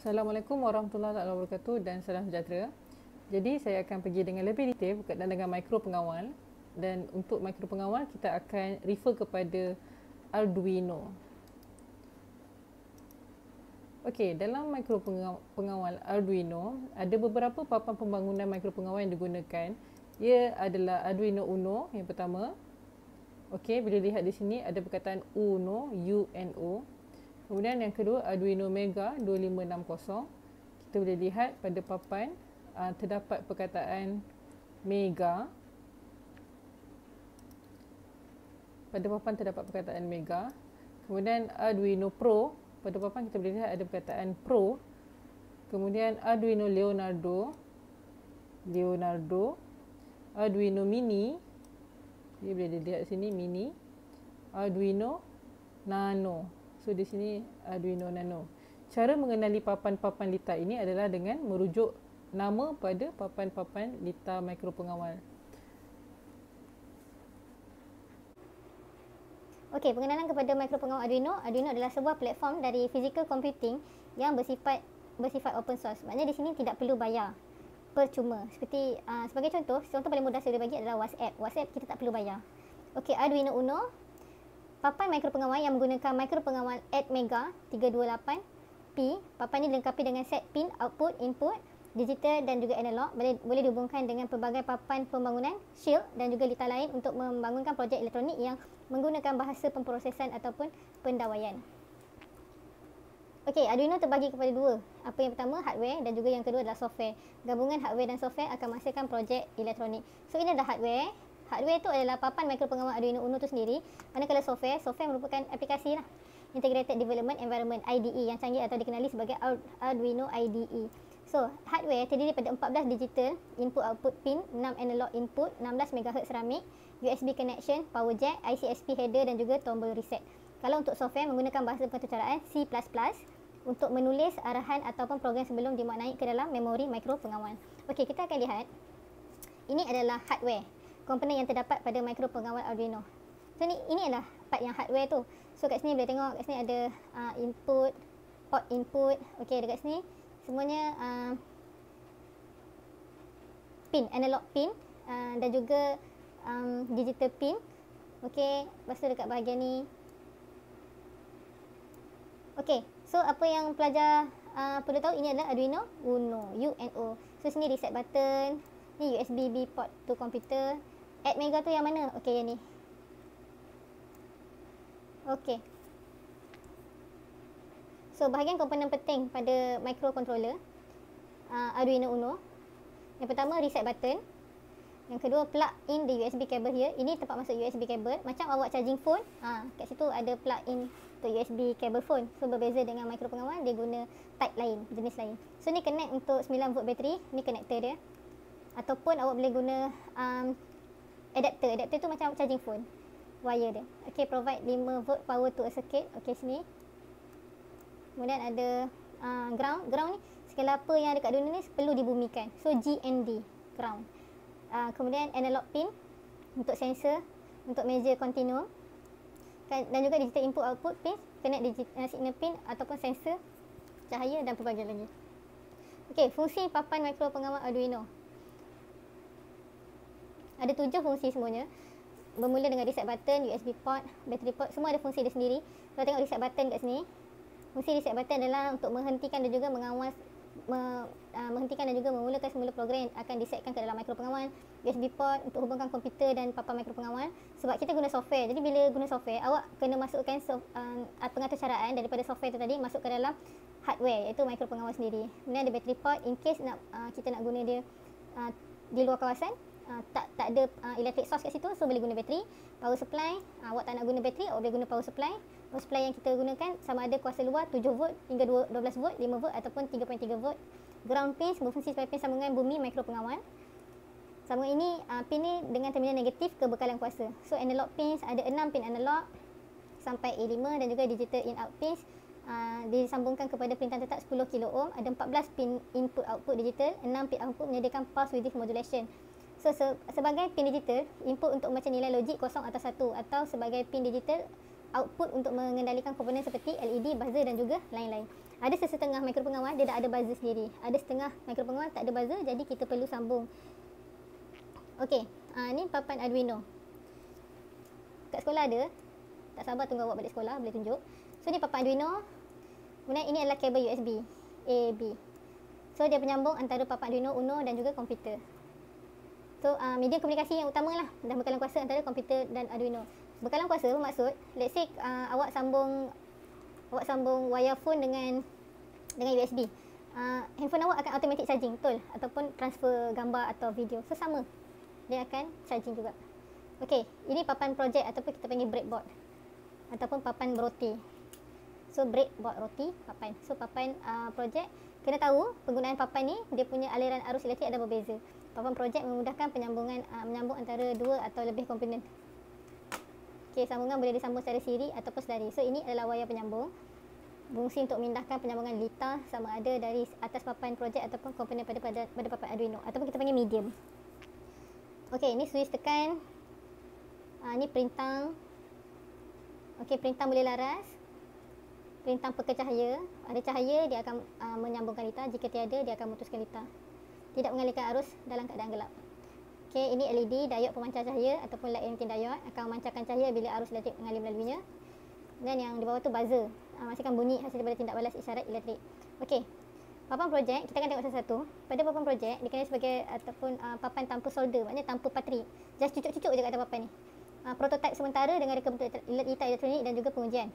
Assalamualaikum warahmatullahi wabarakatuh dan salam sejahtera. Jadi saya akan pergi dengan lebih detail berkaitan dengan mikro pengawal, dan untuk mikro pengawal kita akan refer kepada Arduino. Okey, dalam mikro pengawal Arduino ada beberapa papan pembangunan mikro pengawal yang digunakan. Ia adalah Arduino Uno yang pertama. Okey, bila lihat di sini ada perkataan Uno, U-N-O. Kemudian yang kedua Arduino Mega 2560. Kita boleh lihat pada papan terdapat perkataan Mega. Pada papan terdapat perkataan Mega. Kemudian Arduino Pro, pada papan kita boleh lihat ada perkataan Pro. Kemudian Arduino Leonardo, Arduino Mini, dia boleh dilihat sini Mini, Arduino Nano. So di sini Arduino Nano. Cara mengenali papan-papan litar ini adalah dengan merujuk nama pada papan-papan litar mikro pengawal. Okey, pengenalan kepada mikro pengawal Arduino. Arduino adalah sebuah platform dari physical computing yang bersifat open source. Maknanya di sini tidak perlu bayar, percuma. Seperti sebagai contoh paling mudah saya bagi adalah WhatsApp. WhatsApp kita tak perlu bayar. Okey, Arduino Uno, papan mikro pengawal yang menggunakan mikro pengawal ATmega 328P. Papan ini dilengkapi dengan set pin output, input, digital dan juga analog. Boleh dihubungkan dengan pelbagai papan pembangunan, shield dan juga litar lain untuk membangunkan projek elektronik yang menggunakan bahasa pemprosesan ataupun pendawaian. Okey, Arduino terbagi kepada dua. Apa yang pertama, hardware, dan juga yang kedua adalah software. Gabungan hardware dan software akan menghasilkan projek elektronik. So ini adalah hardware. Hardware itu adalah papan mikro pengawal Arduino Uno itu sendiri. Manakala software merupakan aplikasi lah. Integrated Development Environment IDE yang canggih atau dikenali sebagai Arduino IDE. So, hardware terdiri daripada 14 digital input output pin, 6 analog input, 16 MHz ceramic, USB connection, power jack, ICSP header dan juga tombol reset. Kalau untuk software menggunakan bahasa pengetucaraan C++ untuk menulis arahan ataupun program sebelum dimaknai ke dalam memori mikro pengawal. Okey, kita akan lihat. Ini adalah hardware, komponen yang terdapat pada mikro pengawal Arduino. So ini adalah part yang hardware tu. So kat sini boleh tengok, kat sini ada input, port input. Okey, dekat sini semuanya pin, analog pin dan juga digital pin. Okey, lepas tu dekat bahagian ni. Okey, so apa yang pelajar perlu tahu, ini adalah Arduino Uno, U-N-O. So sini reset button, ni USB B port to komputer. ATmega tu yang mana? Okey, yang ni. Okey. So bahagian komponen penting pada microcontroller Arduino Uno. Yang pertama reset button. Yang kedua plug in the USB cable here. Ini tempat masuk USB cable. Macam awak charging phone, kat situ ada plug in untuk USB cable phone. So berbeza dengan mikro pengawal, dia guna type lain, jenis lain. So ni connect untuk 9 volt bateri, ni connector dia. Ataupun awak boleh guna adapter. Adapter tu macam charging phone, wire dia. Okey, provide 5 volt power to a circuit. Okey, sini. Kemudian ada ground. Ground ni segala apa yang ada kat dunia ni perlu dibumikan. So GND, ground. Kemudian analog pin untuk sensor, untuk measure continuum. Dan juga digital input output pin, connect signal pin ataupun sensor, cahaya dan pelbagai lagi. Okey, fungsi papan mikro pengawal Arduino. Ada 7 fungsi semuanya. Bermula dengan reset button, USB port, battery port, semua ada fungsi dia sendiri. Kalau tengok reset button kat sini, fungsi reset button adalah untuk menghentikan dan juga mengawas menghentikan dan juga memulakan semula program yang akan disetkan ke dalam mikro pengawal. USB port untuk hubungkan komputer dan papan mikro pengawal. Sebab kita guna software, jadi bila guna software, awak kena masukkan pengaturcaraan daripada software tu tadi masuk ke dalam hardware, iaitu mikro pengawal sendiri. Kemudian ada battery port in case kita nak guna dia di luar kawasan. Tak ada electric source kat situ, so boleh guna bateri. Power supply, awak tak nak guna bateri, awak boleh guna power supply. Power supply yang kita gunakan sama ada kuasa luar 7 volt hingga 12 volt, 5 volt ataupun 3.3 volt. Ground pins berfungsi sebagai pin sambungan bumi mikro pengawal. Sambungan ini, pin ni dengan terminal negatif kebekalan kuasa. So analog pins ada 6 pin analog sampai A5 dan juga digital in out pins disambungkan kepada perintahan tetap 10 kilo ohm. Ada 14 pin input output digital, 6 pin output menyediakan pulse width modulation. So sebagai pin digital, input untuk membaca nilai logik 0 atau 1, atau sebagai pin digital output untuk mengendalikan komponen seperti LED, buzzer dan juga lain-lain. Ada sesetengah mikropengawal dia dah ada buzzer sendiri. Ada setengah mikropengawal tak ada buzzer, jadi kita perlu sambung. Okey, ni papan Arduino. Kat sekolah ada. Tak sabar tunggu awak balik sekolah, boleh tunjuk. So ni papan Arduino. Kemudian ini adalah kabel USB A, B. So dia penyambung antara papan Arduino Uno dan juga komputer. So media komunikasi yang utama lah dan bekalan kuasa antara komputer dan Arduino. Bekalan kuasa bermaksud, let's say awak sambung wire phone dengan USB. Handphone awak akan automatic charging, betul? Ataupun transfer gambar atau video. So sama. Dia akan charging juga. Okey, ini papan projek ataupun kita panggil breadboard. Ataupun papan roti. So breadboard roti, papan. So papan projek, kena tahu penggunaan papan ni dia punya aliran arus elektrik ada berbeza. Papan projek memudahkan menyambung antara dua atau lebih komponen. Okey, sambungan boleh disambung secara siri ataupun selari. So ini adalah wayar penyambung. Fungsi untuk memindahkan penyambungan litar sama ada dari atas papan projek ataupun komponen pada papan Arduino ataupun kita panggil medium. Okey, ini switch tekan. Ni perintang. Okey, perintang boleh laras. Perintang peka cahaya. Ada cahaya dia akan menyambungkan litar, jika tiada dia akan memutuskan litar. Tidak mengalirkan arus dalam keadaan gelap. Okey, ini LED, diod pemancar cahaya ataupun light emitting diode akan memancarkan cahaya bila arus elektrik mengalir melaluinya. Dan yang di bawah tu buzzer, menghasilkan bunyi hasil daripada tindak balas isyarat elektrik. Okey, papan projek kita akan tengok satu-satu. Pada papan projek dikenali sebagai ataupun papan tanpa solder, maknanya tanpa patri. Just cucuk-cucuk je kat atas papan ni. Prototipe sementara dengan reka litar elektronik dan juga pengujian.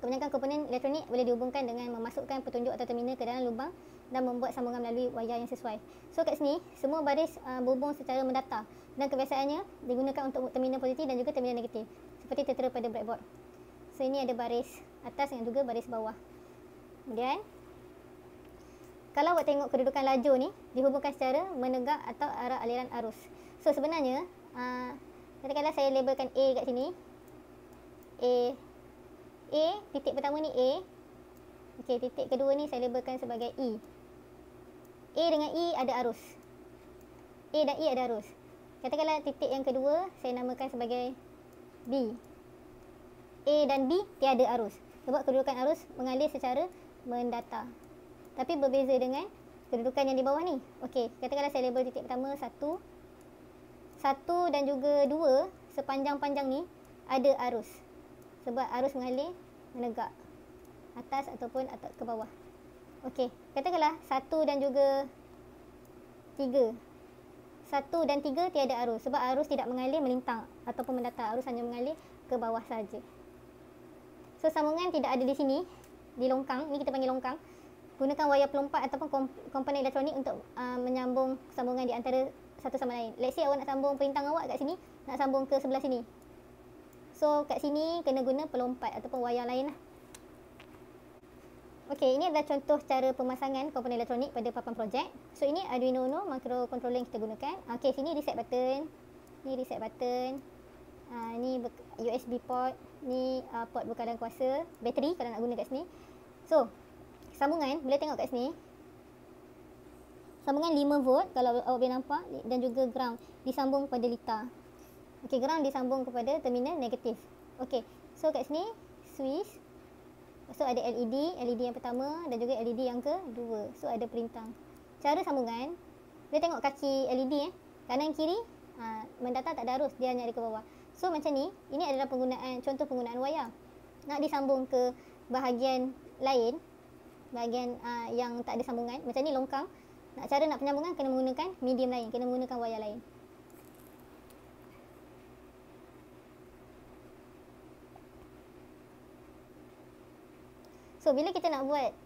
Kebanyakan komponen elektronik boleh dihubungkan dengan memasukkan petunjuk atau terminal ke dalam lubang dan membuat sambungan melalui wayar yang sesuai. So kat sini, semua baris berhubung secara mendata dan kebiasaannya digunakan untuk terminal positif dan juga terminal negatif seperti tertera pada breadboard. So ini ada baris atas dan juga baris bawah. Kemudian, kalau awak tengok kedudukan laju ni dihubungkan secara menegak atau arah aliran arus. So sebenarnya, katakanlah saya labelkan A kat sini. A, titik pertama ni A. Okey, titik kedua ni saya labelkan sebagai E. A dengan E ada arus. A dan E ada arus. Katakanlah titik yang kedua saya namakan sebagai B. A dan B tiada arus. Sebab kedudukan arus mengalir secara mendata. Tapi berbeza dengan kedudukan yang di bawah ni. Okey, katakanlah saya label titik pertama 1. 1 dan juga 2 sepanjang-panjang ni ada arus. Sebab arus mengalir menegak atas ataupun ke bawah. Okey, katakanlah 1 dan juga 3. 1 dan 3 tiada arus sebab arus tidak mengalir melintang ataupun mendata. Arus hanya mengalir ke bawah saja. So sambungan tidak ada di sini, di longkang. Ni kita panggil longkang. Gunakan wayar pelompat ataupun komponen elektronik untuk menyambung sambungan di antara satu sama lain. Let's say awak nak sambung perintang awak kat sini, nak sambung ke sebelah sini. So kat sini kena guna pelompat ataupun wayar lain lah. Okey, ini adalah contoh cara pemasangan komponen elektronik pada papan projek. So ini Arduino Uno microcontroller yang kita gunakan. Okey, sini reset button. Ni reset button. Ni USB port. Ni port bekalan kuasa, bateri kalau nak guna kat sini. So, sambungan boleh tengok kat sini. Sambungan 5 volt kalau awak boleh nampak dan juga ground disambung pada litar. Okey, ground disambung kepada terminal negatif. Okey, so kat sini switch. So ada LED yang pertama dan juga LED yang kedua. So ada perintang. Cara sambungan, boleh tengok kaki LED kanan kiri mendata tak ada arus, dia hanya ada ke bawah. So macam ni, ini adalah contoh penggunaan wayar. Nak disambung ke bahagian lain, bahagian yang tak ada sambungan, macam ni longkang. Cara nak penyambungan kena menggunakan medium lain, kena menggunakan wayar lain. So bila kita nak buat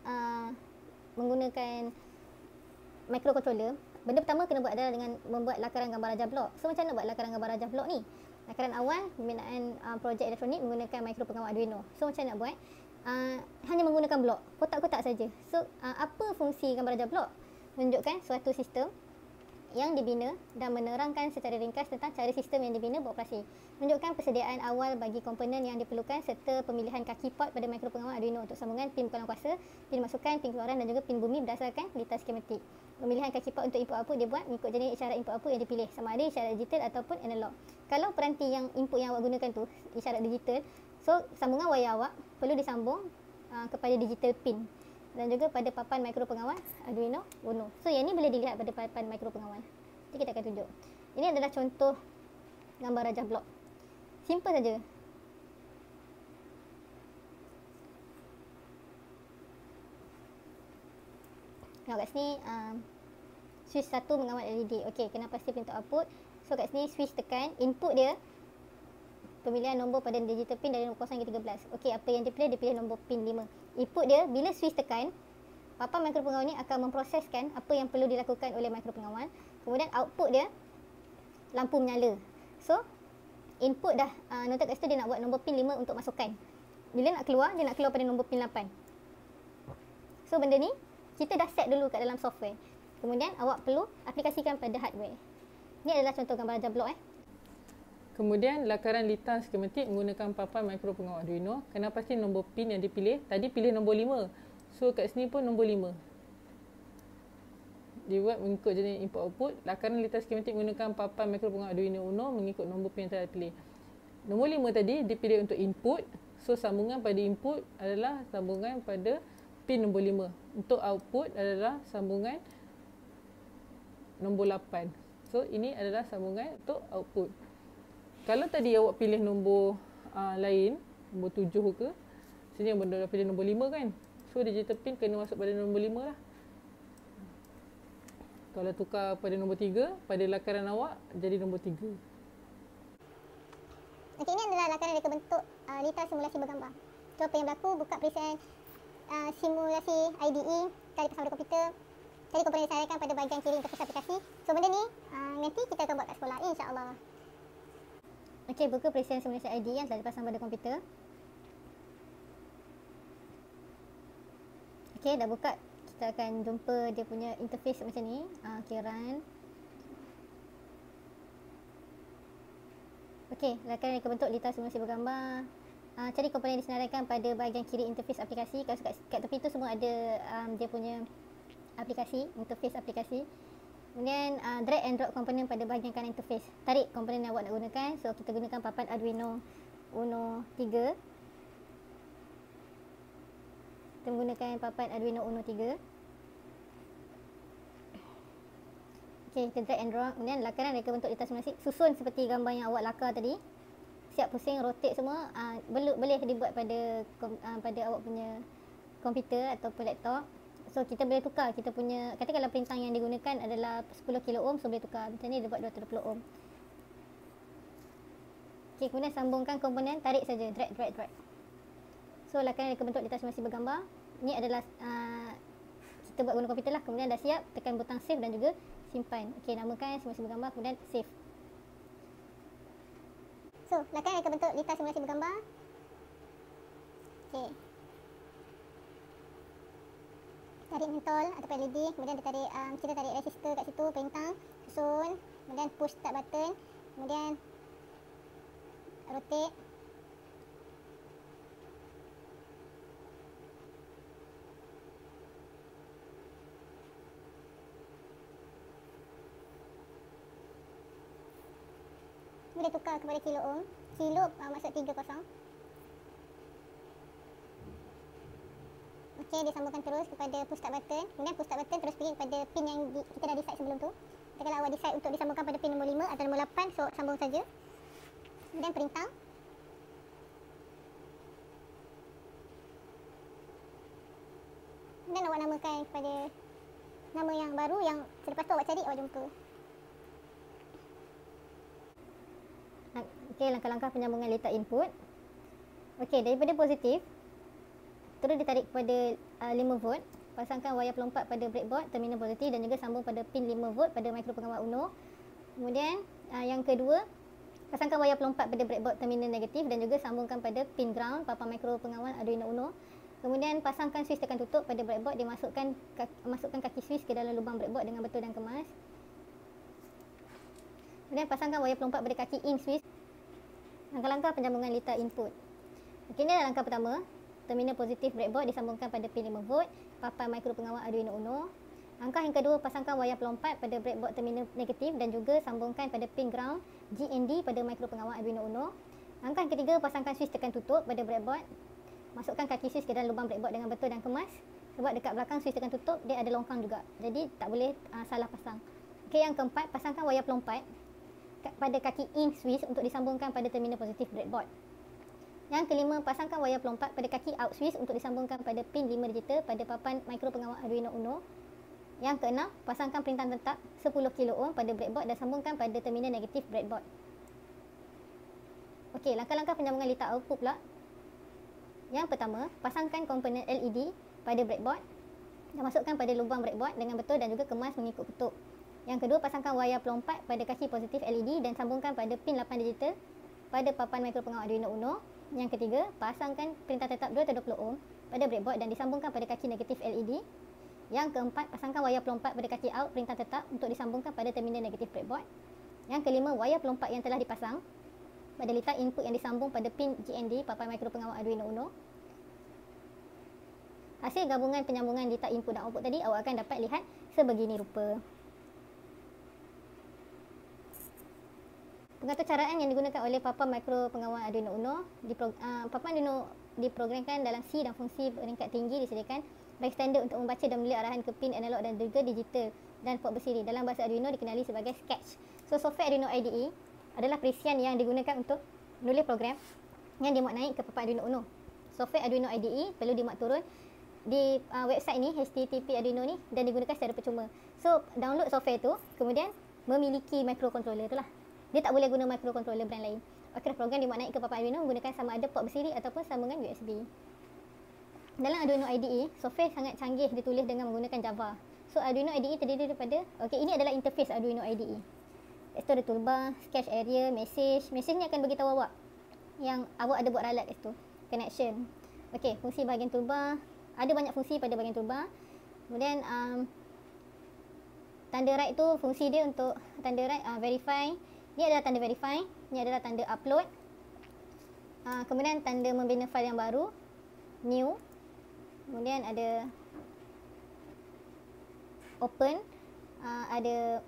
menggunakan microcontroller, benda pertama kena buat adalah dengan membuat lakaran gambar rajah blok. So macam mana buat lakaran gambar rajah blok ni? Lakaran awal pembinaan projek elektronik menggunakan micropengawal Arduino. So macam nak buat? Hanya menggunakan blok, kotak-kotak saja. So apa fungsi gambar rajah blok? Menunjukkan suatu sistem yang dibina dan menerangkan secara ringkas tentang cara sistem yang dibina beroperasi. Menunjukkan persediaan awal bagi komponen yang diperlukan serta pemilihan kaki port pada micropengawal Arduino untuk sambungan pin bekalan kuasa, pin masukan, pin keluaran dan juga pin bumi berdasarkan litar skematik. Pemilihan kaki port untuk input output dibuat mengikut jenis isyarat input output yang dipilih, sama ada isyarat digital ataupun analog. Kalau peranti yang input yang awak gunakan tu isyarat digital, so sambungan wayar awak perlu disambung kepada digital pin. dan juga pada papan mikro pengawal Arduino Uno. So yang ni boleh dilihat pada papan mikro pengawal. Jadi kita akan tunjuk. Ini adalah contoh gambar rajah blok. Simple saja. Tengok kat sini switch 1 mengawal LED. Okey, kena pasti pintu output. So kat sini switch tekan, input dia pemilihan nombor pada digital pin dari nombor 0 hingga 13. Okey, apa yang dia pilih nombor pin 5. Input dia bila switch tekan, papan mikro pengawal ni akan memproseskan apa yang perlu dilakukan oleh mikro pengawal. Kemudian output dia lampu menyala. So input dah noted kat situ dia nak buat nombor pin 5 untuk masukkan. Bila nak keluar, dia nak keluar pada nombor pin 8. So benda ni kita dah set dulu kat dalam software. Kemudian awak perlu aplikasikan pada hardware. Ini adalah contoh gambar rajah blok. Kemudian lakaran litar skematik menggunakan papan mikro pengawal Arduino. Kena pasti nombor pin yang dipilih. Tadi pilih nombor 5. So kat sini pun nombor 5. Dibuat mengikut jenis input output. Lakaran litar skematik menggunakan papan mikro pengawal Arduino Uno mengikut nombor pin yang telah dipilih. Nombor 5 tadi dipilih untuk input. So sambungan pada input adalah sambungan pada pin nombor 5. Untuk output adalah sambungan nombor 8. So ini adalah sambungan untuk output. Kalau tadi awak pilih nombor lain, nombor 7 ke, sini yang benda dah pilih nombor 5 kan. So digital pin kena masuk pada nombor 5 lah. Kalau tukar pada nombor 3, pada lakaran awak jadi nombor 3. Okey, ini adalah lakaran reka bentuk litar simulasi bergambar. So apa yang berlaku, buka perisian simulasi IDE, cari pasang pada komputer, cari komponen disarankan pada bahagian kiri interface aplikasi. So benda ni nanti kita akan buat kat sekolah, insya-Allah. Okey, buka perisian simulasi IDE yang telah dipasang pada komputer. Okey, dah buka. Kita akan jumpa dia punya interface macam ni. Okay, run. Okey, lakaran reka bentuk litar simulasi bergambar. Cari komponen disenaraikan pada bahagian kiri interface aplikasi. Kat tepi tu semua ada dia punya aplikasi, interface aplikasi. Kemudian drag and drop komponen pada bahagian kanan interface. Tarik komponen yang awak nak gunakan. So kita gunakan papan Arduino Uno 3. Kita menggunakan papan Arduino Uno 3. Okey, kita drag and drop. Kemudian lakaran reka bentuk litar simulasi. Susun seperti gambar yang awak lakar tadi. Siap pusing, rotate semua. Boleh dibuat pada awak punya komputer ataupun laptop. So kita boleh tukar kita punya, katakanlah perintah yang digunakan adalah 10 kilo ohm, so boleh tukar. Macam ni dia buat 220 ohm. Okey, kemudian sambungkan komponen, tarik saja, drag. So lakaran reka bentuk litar simulasi bergambar. Ini adalah kita buat guna komputer lah. Kemudian dah siap, tekan butang save dan juga simpan. Okey, namakan simulasi bergambar, kemudian save. So, lakaran reka bentuk litar simulasi bergambar. Okey. Tarik mentol ataupun LED, kemudian kita tarik resistor kat situ, perintah, susun, kemudian push start button, kemudian rotate. Boleh tukar kepada kilo ohm. Kilo maksud 30. Okey, disambungkan terus kepada push start button. Kemudian push start button terus pergi kepada pin yang kita dah decide sebelum tu. Kalau awak decide untuk disambungkan pada pin nombor 5 atau nombor 8, so sambung saja. Kemudian perintah. Kemudian awak namakan kepada nama yang baru yang selepas tu awak cari, awak jumpa. Okey, langkah-langkah penyambungan litar input. Okey, daripada positif terus ditarik kepada 5 volt. Pasangkan wayar pelompat pada breadboard terminal positif dan juga sambung pada pin 5 volt pada mikro pengawal Uno. Kemudian yang kedua, pasangkan wayar pelompat pada breadboard terminal negatif dan juga sambungkan pada pin ground papan mikro pengawal Arduino Uno. Kemudian pasangkan switch tekan tutup pada breadboard, masukkan kaki switch ke dalam lubang breadboard dengan betul dan kemas. Kemudian pasangkan wayar pelompat pada kaki in switch. Langkah-langkah penyambungan litar input. Okey, ini adalah langkah pertama. Terminal positif breadboard disambungkan pada pin 5 volt papan mikro pengawal Arduino Uno. Langkah yang kedua, pasangkan wayar pelompat pada breadboard terminal negatif dan juga sambungkan pada pin ground GND pada mikro pengawal Arduino Uno. Langkah yang ketiga, pasangkan switch tekan tutup pada breadboard. Masukkan kaki switch ke dalam lubang breadboard dengan betul dan kemas. Sebab dekat belakang switch tekan tutup, dia ada longkang juga. Jadi tak boleh salah pasang. Okey, yang keempat, pasangkan wayar pelompat pada kaki in switch untuk disambungkan pada terminal positif breadboard. Yang kelima, pasangkan wayar pelompat pada kaki out switch untuk disambungkan pada pin 5 digital pada papan mikro pengawal Arduino Uno. Yang keenam, pasangkan perintah tetap 10 kilo ohm pada breadboard dan sambungkan pada terminal negatif breadboard. Okey, langkah-langkah penyambungan litar output pula. Yang pertama, pasangkan komponen LED pada breadboard dan masukkan pada lubang breadboard dengan betul dan juga kemas mengikut petuk. Yang kedua, pasangkan wayar pelompat pada kaki positif LED dan sambungkan pada pin 8 digital pada papan mikro pengawal Arduino Uno. Yang ketiga, pasangkan perintah tetap 220 ohm pada breadboard dan disambungkan pada kaki negatif LED. Yang keempat, pasangkan wayar pelompat pada kaki out perintah tetap untuk disambungkan pada terminal negatif breadboard. Yang kelima, wayar pelompat yang telah dipasang pada litar input yang disambung pada pin GND papan mikro pengawal Arduino Uno. Hasil gabungan penyambungan litar input dan output tadi awak akan dapat lihat sebegini rupa. Pengatur caraan yang digunakan oleh papan mikro pengawal Arduino Uno, papan Arduino diprogramkan dalam C dan fungsi peringkat tinggi disediakan bagi standard untuk membaca dan menulis arahan ke pin analog dan juga digital dan port bersiri. Dalam bahasa Arduino dikenali sebagai sketch. So, software Arduino IDE adalah perisian yang digunakan untuk menulis program yang dimuat naik ke papan Arduino Uno. Software Arduino IDE perlu dimuat turun di website ni, http Arduino ni, dan digunakan secara percuma. So, download software tu, kemudian memiliki microcontroller tu lah. Dia tak boleh guna microcontroller brand lain. Okey, program dimuat naik ke papan Arduino menggunakan sama ada port bersiri ataupun sambungan USB. Dalam Arduino IDE, software sangat canggih ditulis dengan menggunakan Java. So, Arduino IDE terdiri daripada, okey, ini adalah interface Arduino IDE. Itu ada toolbar, sketch area, message. Message ni akan beritahu awak yang awak ada buat ralat kat situ. Connection. Okey, fungsi bahagian toolbar. Ada banyak fungsi pada bahagian toolbar. Kemudian, tanda write tu, fungsi dia untuk tanda write, verify. Ni adalah tanda verify. Ni adalah tanda upload. Kemudian, tanda membina file yang baru. New. Kemudian ada open, ada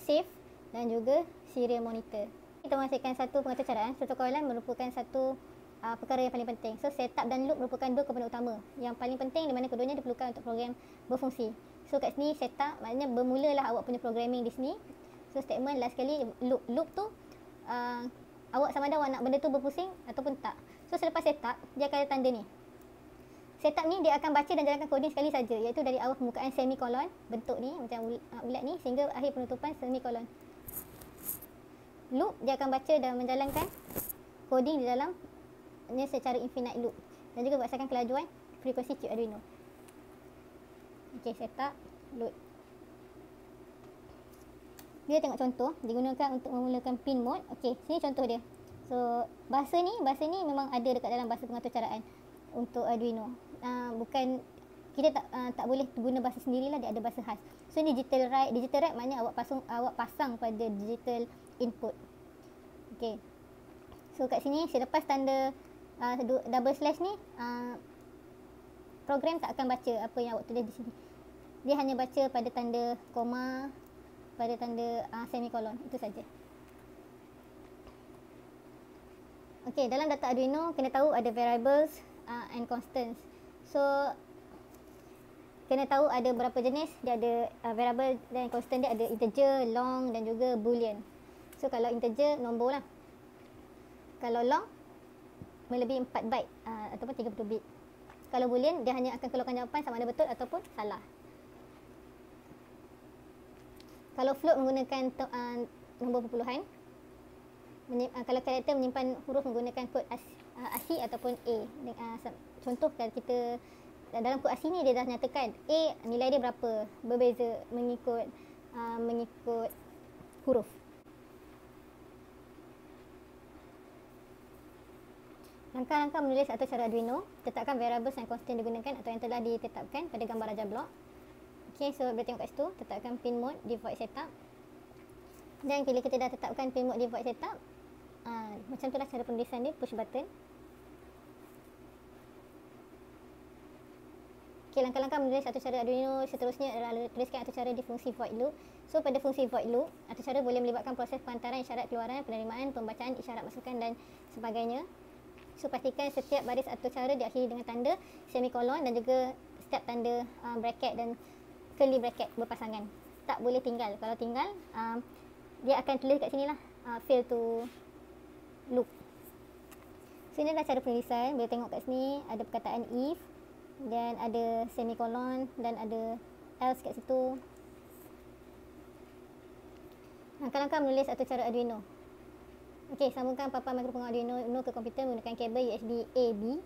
save dan juga serial monitor. Kita menghasilkan satu pengatur caraan. Suatu kawalan merupakan satu perkara yang paling penting. So, setup dan loop merupakan dua komponen utama. Yang paling penting di mana keduanya diperlukan untuk program berfungsi. So, kat sini setup maknanya bermulalah awak punya programming di sini. So, statement last sekali loop. Loop tu awak sama ada awak nak benda tu berpusing ataupun tak. So, selepas setup, dia akan ada tanda ni. Setup ni dia akan baca dan jalankan coding sekali saja, iaitu dari awal pembukaan semikolon, bentuk ni macam ulat ni, sehingga akhir penutupan semikolon. Loop dia akan baca dan menjalankan coding di dalamnya secara infinite loop dan juga berdasarkan kelajuan frekuensi chip Arduino. Okey, setup, load. Dia tengok contoh digunakan untuk memulakan pin mode. Okey, sini contoh dia. So, bahasa ni memang ada dekat dalam bahasa pengatur caraan untuk Arduino. Bukan kita tak boleh guna bahasa sendirilah, dia ada bahasa khas. So, digital write maknanya awak pasang pada digital input. Okey. So, kat sini selepas tanda double slash ni, program tak akan baca apa yang awak tulis di sini. Dia hanya baca pada tanda koma, pada tanda semikolon. Itu saja. Okey, dalam data Arduino kena tahu ada variables and constants. So, kena tahu ada berapa jenis. Dia ada variable dan constant, dia ada integer, long dan juga boolean. So, kalau integer nombor lah. Kalau long melebihi 4 byte ataupun 30 bit. Kalau boolean dia hanya akan keluarkan jawapan sama ada betul ataupun salah. Kalau float menggunakan nombor perpuluhan. Kalau karakter menyimpan huruf menggunakan kod ASCII ataupun A. Contoh kalau kita dalam kod ASCII ni dia dah nyatakan A nilai dia berapa, berbeza mengikut huruf. Langkah-langkah menulis atau cara Arduino, tetapkan variables dan constant digunakan atau yang telah ditetapkan pada gambar raja blok. Okey, so boleh tengok kat situ, tetapkan pin mode di void setup. Dan bila kita dah tetapkan pin mode di void setup, macam itulah cara penulisan dia, push button. Okey, langkah-langkah menulis atau cara Arduino seterusnya adalah tuliskan atau cara di fungsi void loop. So, pada fungsi void loop, atau cara boleh melibatkan proses pengantaran isyarat keluaran, penerimaan, pembacaan isyarat masukan dan sebagainya. So, pastikan setiap baris atau cara diakhiri dengan tanda semikolon dan juga setiap tanda bracket dan curly bracket berpasangan. Tak boleh tinggal. Kalau tinggal, dia akan tulis kat sini lah, fail to loop. So ini adalah cara penulisan. Boleh tengok kat sini ada perkataan if, dan ada semicolon, dan ada else kat situ. Langkah-langkah menulis atau cara Arduino. Okey, sambungkan papan mikropengawal Arduino Uno ke komputer menggunakan kabel USB A-B.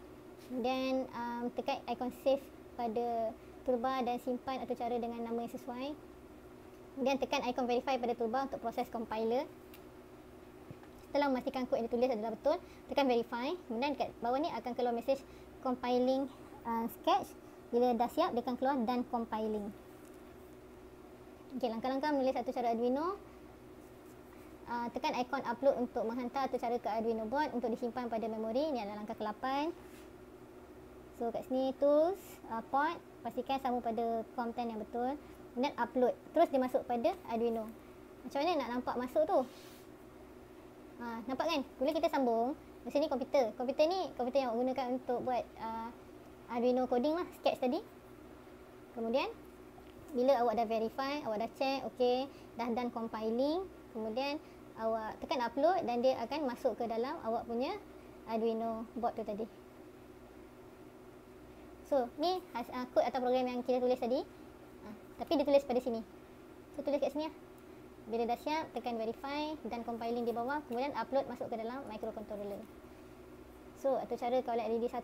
Kemudian tekan ikon save pada toolbar dan simpan atau cara dengan nama yang sesuai. Kemudian tekan ikon verify pada toolbar untuk proses compiler. Setelah memastikan kod yang ditulis adalah betul, tekan verify. Kemudian dekat bawah ni akan keluar mesej compiling sketch. Bila dah siap, dia akan keluar done compiling. Okey, langkah-langkah menulis atau cara Arduino. Tekan ikon upload untuk menghantar atau cara ke Arduino board untuk disimpan pada memori. Ini adalah langkah ke-8. So kat sini tools, port, pastikan sama pada content yang betul. Kemudian upload, terus dia masuk pada Arduino. Macam mana nak nampak masuk tu? Nampak kan? Bila kita sambung, di sini komputer. Komputer ni komputer yang gunakan untuk buat Arduino coding lah, sketch tadi. Kemudian bila awak dah verify, awak dah check, okey, dah done compiling, kemudian awak tekan upload dan dia akan masuk ke dalam awak punya Arduino board tu tadi. So, ni kod atau program yang kita tulis tadi. Tapi ditulis pada sini. So, tulis kat sini lah. Bila dah siap, tekan verify dan compiling di bawah, kemudian upload masuk ke dalam microcontroller. So, atau cara kalau LED 1,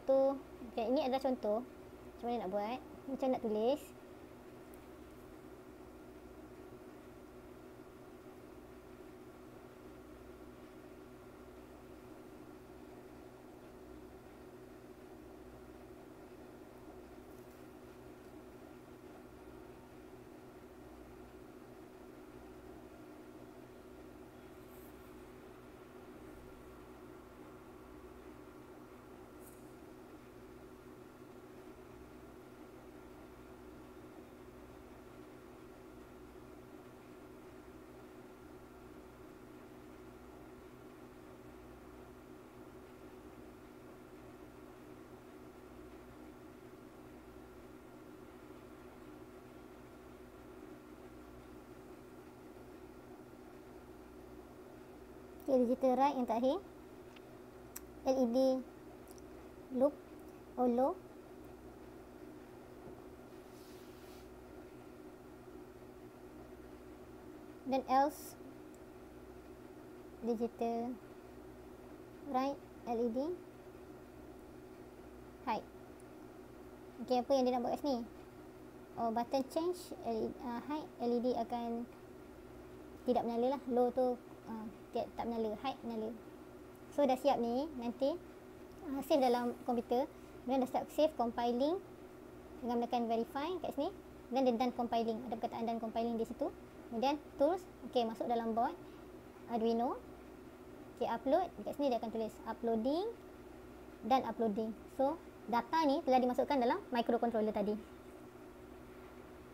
okay, ini adalah contoh macam mana nak buat, macam nak tulis. Okay, digital write yang terakhir. LED loop or low. Dan else digital write LED high. Okay, apa yang dia nak buat kat sini? Oh, button change high, LED akan tidak menyala lah. Low tu tak menyala, high menyala. So dah siap ni, nanti save dalam komputer. Kemudian dah start save compiling dengan menekan verify kat sini. Dan dia done compiling, ada perkataan done compiling di situ. Kemudian tools, okey, masuk dalam board Arduino. Okey, upload, dekat sini dia akan tulis uploading dan uploading. So data ni telah dimasukkan dalam microcontroller tadi.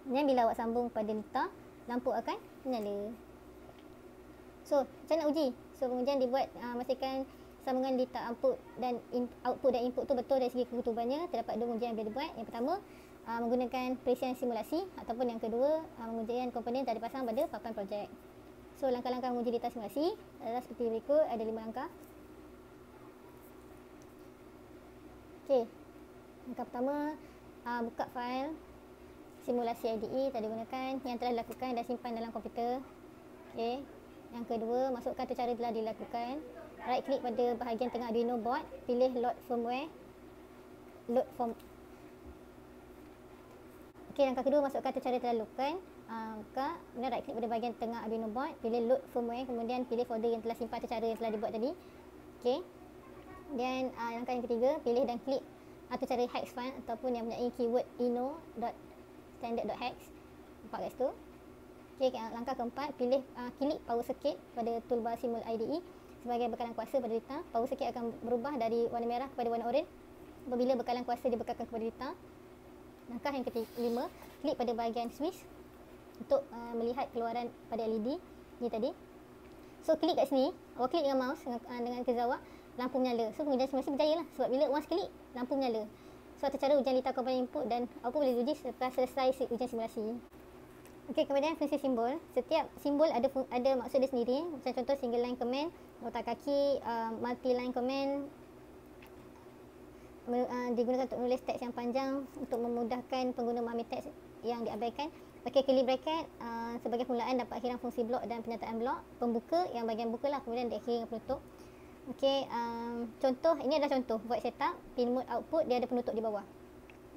Dan bila awak sambung pada lita, lampu akan menyala. So, macam nak uji? So, pengujian dibuat pastikan sambungan lita output dan output dan input tu betul dari segi keketubannya. Terdapat dua pengujian yang boleh dibuat. Yang pertama, menggunakan perisian simulasi, ataupun yang kedua, pengujian komponen telah dipasang pada papan projek. So, langkah-langkah menguji data simulasi adalah seperti berikut. Ada 5 langkah. Okey. Langkah pertama, buka fail simulasi IDE tadi gunakan yang telah dilakukan dan simpan dalam komputer. Okey. Yang kedua, masukkan tu cara telah dilakukan. Right click pada bahagian tengah Arduino board, pilih load firmware. Okey, langkah kedua, masukkan tu cara telah dilakukan. Kemudian right click pada bahagian tengah Arduino board, pilih load firmware, kemudian pilih folder yang telah simpan tu cara yang telah dibuat tadi. Okey. Dan langkah yang ketiga, pilih dan klik atau cara hex file ataupun yang mempunyai keyword ino.standard.hex. Nampak kat situ. Okay, langkah keempat, pilih klik power circuit pada toolbar Simul IDE sebagai bekalan kuasa pada data. Power circuit akan berubah dari warna merah kepada warna oranye apabila bekalan kuasa dibekalkan kepada data. Langkah yang kelima, klik pada bahagian switch untuk melihat keluaran pada LED ni tadi. So, klik kat sini, awak klik dengan mouse dengan keris awak, lampu menyala. So, pengujian simulasi berjaya lah sebab bila once klik, lampu menyala. Suatu cara ujian litar komponen input dan output boleh diuji setelah selesai ujian simulasi. Okey, kemudian fungsi simbol. Setiap simbol ada maksud dia sendiri. Macam contoh single line command, nota kaki, multi line command digunakan untuk menulis teks yang panjang untuk memudahkan pengguna memahami teks yang diabaikan. Pakai curly bracket sebagai permulaan dapat akhiran fungsi blok dan penyataan blok. Pembuka yang bahagian buka lah, kemudian diakhiri dengan penutup. Okey, contoh, ini adalah contoh void setup, pin mode output, dia ada penutup di bawah.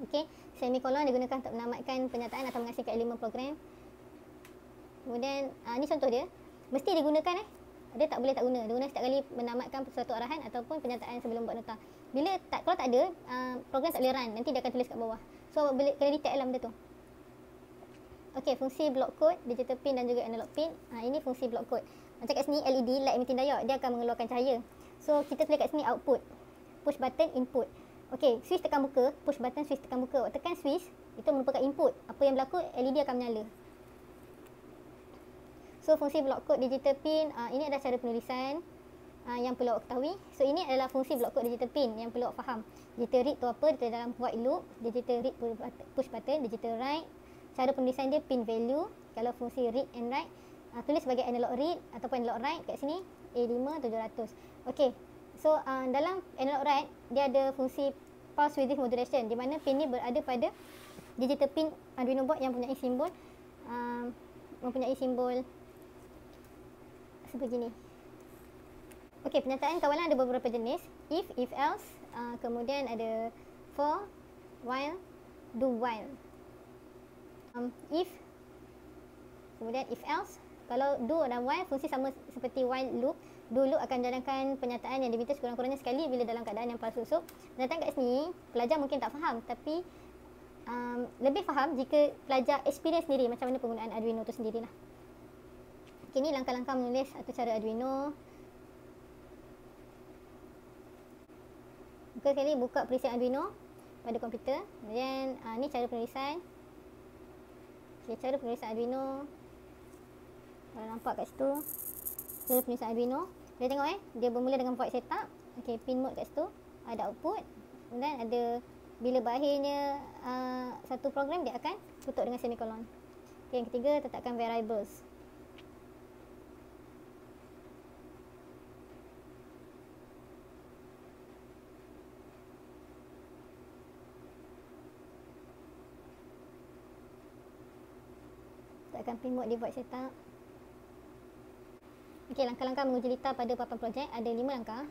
Okey, semikolon digunakan untuk menamatkan penyataan atau mengasingkan elemen program. Kemudian ni contoh dia, mesti digunakan dia tak boleh tak guna. Dia guna setiap kali menamatkan suatu arahan ataupun penyataan sebelum buat nota. Kalau tak ada, program tak boleh run, nanti dia akan tulis kat bawah. So kena detect lah benda tu. Okey, fungsi block code, digital pin dan juga analog pin. Ini fungsi block code. Macam kat sini LED, light emitting diode, dia akan mengeluarkan cahaya. So kita tulis kat sini output, push button input. Okey, switch tekan buka, push button switch tekan buka. Tekan switch, itu merupakan input. Apa yang berlaku, LED akan menyala. So fungsi block code digital pin, ini adalah cara penulisan yang perlu awak ketahui. So ini adalah fungsi block code digital pin yang perlu awak faham. Digital read tu apa, dia dalam white loop. Digital read push button, digital write. Cara penulisan dia pin value. Kalau fungsi read and write, tulis sebagai analog read ataupun analog write kat sini A5700. Okey, so dalam analog write dia ada fungsi pulse width modulation, di mana pin ni berada pada digital pin Arduino board yang mempunyai simbol sebegini. Okey, penyataan kawalan ada beberapa jenis. If else, kemudian ada for, while, do while. If, kemudian if else. Kalau do dan while fungsi sama seperti while loop. Do loop akan jalankan penyataan yang diminta sekurang-kurangnya sekali bila dalam keadaan yang palsu. So, penyataan kat sini pelajar mungkin tak faham, tapi lebih faham jika pelajar experience sendiri macam mana penggunaan Arduino tu sendirilah. Okay, ni langkah-langkah menulis atau cara Arduino. Sekali buka preset Arduino pada komputer. Kemudian ni cara penulisan. Okay, cara penulisan Arduino. Kalau nampak kat situ, cara penulisan Arduino. Boleh tengok dia bermula dengan void setup. Okay, pin mode kat situ. Ada output. Kemudian ada bila berakhirnya satu program, dia akan tutup dengan semikolon. Okay, yang ketiga, tetapkan variables. Letakkan pin mode di void setup. Okey, langkah-langkah menguji litar pada papan projek ada 5 langkah.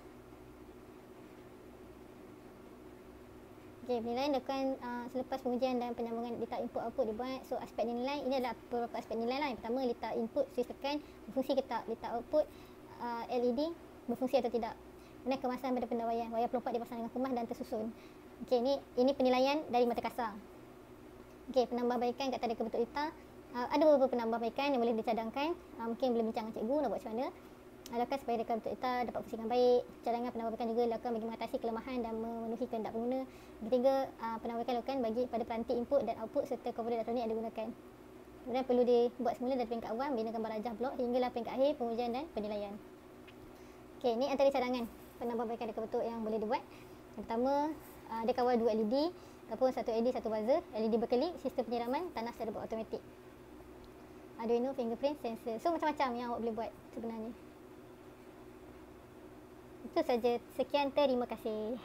Okey, penilaian dilakukan selepas pengujian dan penyambungan litar input output dibuat. So aspek nilai, ini adalah beberapa aspek nilai lah. Yang pertama, litar input switch tekan berfungsi ke tak, litar output LED berfungsi atau tidak. Kemudian kemasan pada pendawaian, wayar pelompat dipasang dengan kemas dan tersusun. Okey, ini penilaian dari mata kasar. Okey, penambahbaikan kat tanda kebentuk litar. Ada beberapa penambahbaikan yang boleh dicadangkan. Mungkin boleh bincang dengan cikgu nak buat macam mana. Lakukan supaya tanda kebentuk litar dapat fungsi dengan baik. Cadangan penambahbaikan juga dilakukan bagi mengatasi kelemahan dan memenuhi kehendak pengguna. Ketiga, penambahbaikan dilakukan bagi pada peranti input dan output serta komponen elektronik yang digunakan. Kemudian perlu dibuat semula dari peringkat awal, bina gambar rajah blok hinggalah peringkat akhir pengujian dan penilaian. Okey, ini antara cadangan penambahbaikan tanda kebentuk yang boleh dibuat. Yang pertama, dia kawal 2 LED ataupun satu LED, satu buzzer, LED berkelip, sistem penyiraman tanah secara berautomatik. Arduino fingerprint sensor. So macam-macam yang awak boleh buat sebenarnya. Itu saja. Sekian, terima kasih.